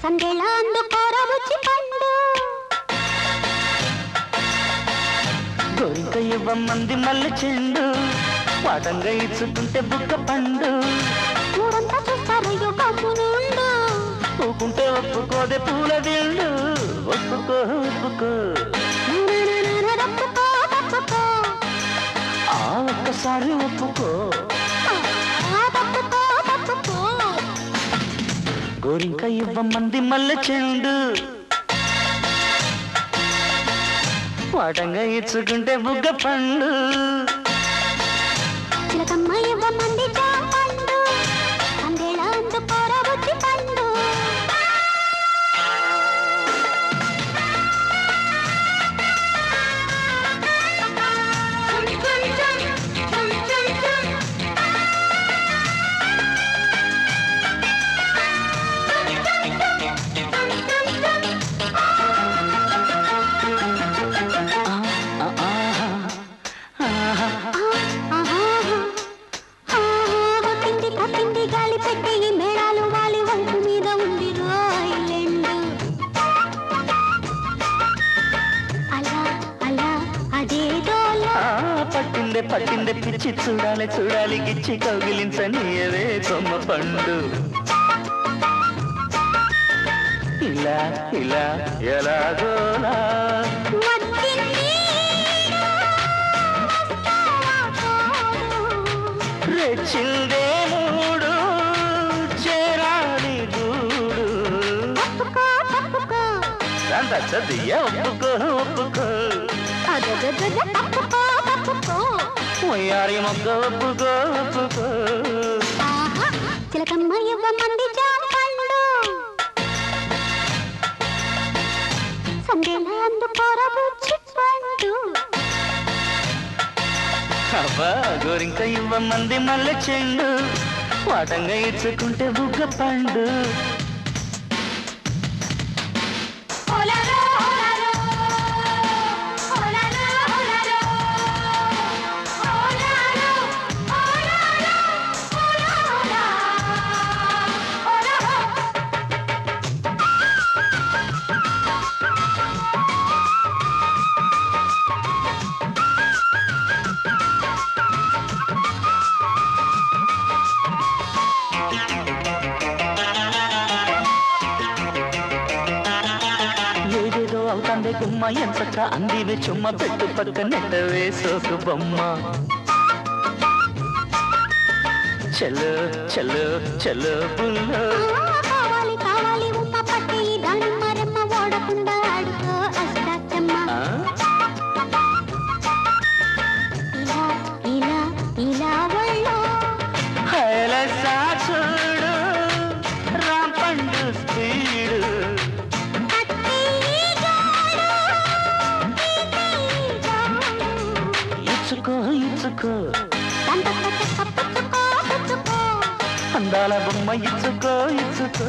సందేళ అందుకోర బుచ్చి పండు గోరింక ఇవ్వమంది మల్లె చెండు వాటంగా ఇచ్చుకుంటే బుక్క పండు ఊరంతా చూస్తారయ్యో కమ్మునుండు ఊకుంటే ఒప్పుకోదే పూల దిండు ఒప్పుకో ఒప్పుకో తప్పుకో తప్పుకో ఆ ఒక్కసారి ఒప్పుకో తప్పుకో తప్పుకో గోరింక ఇవ్వమంది మల్లె చెండు వాటంగా ఇచ్చుకుంటే బుగ్గ పండు చిలకమ్మ ఇవ్వమంది జాంపండు సందేళ అందుకోర బుచ్చి పండు గాలి పెట్టి ఈ మేళాలు వాలి వంపు మీద ఉంది రాయిలెండు అలా అలా అదేదోలా పట్టిందే పట్టిందే పిచ్చి చూడాలి చూడాలి గిచ్చి కౌగిలించనీయవే కొమ్మ పండు ఇలా ఇలా ఎలాగోలా రెచ్చిందే మూడు చేరాలి గూడు అంత చదియా ఒప్పుకో ఒప్పుకో వయ్యారి మొక్క ఒప్పుకో ఒప్పుకో చిలకమ్మ ఇవ్వమంది జాంపండు సందేళ అందుకోర బుచ్చి పండు అబ్బా గోరింక ఇవ్వమంది మల్లె చెండు వాటంగా ఇచ్చుకుంటే బుగ్గ పండు అవుతాందే గుమ్మ ఎంతక అందివే చుమ్మ పెట్టు పక్క నెట్టవే సోకు బొమ్మ చలో చలో చలో బుల్లో కావాలి కావాలి ఉమ్మ పట్టి దాని మరమ్మ ఓడకుండా ఆడుకో అష్టాచమ్మ ఇలా ఇలా ఇలా ఒళ్ళో హైలసా చూడు రాంపండు స్పీడు ఇచ్చుకో ఇచ్చుకో అందాల బొమ్మ ఇచ్చుకో ఇచ్చుకో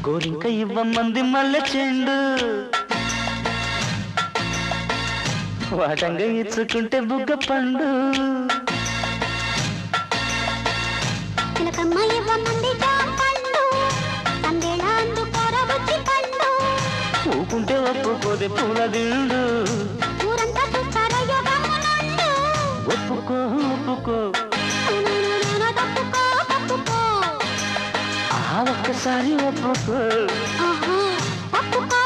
గోరింక ఇవ్వమంది మల్లె చెండు వాటంగా ఇచ్చుకుంటే బుగ్గ పండు చిలకమ్మ ఇవ్వమంది జాంపండు సందేళ అందుకోర బుచ్చి పండు ఊకుంటే ఒప్పుకోదే పూల దిండు ఊరంతా చూస్తారయ్యో గమ్మునుండు ఒప్పుకో ఒప్పుకో తప్పుకో తప్పుకో ఆ ఒక్కసారి ఒప్పుకో తప్పుకో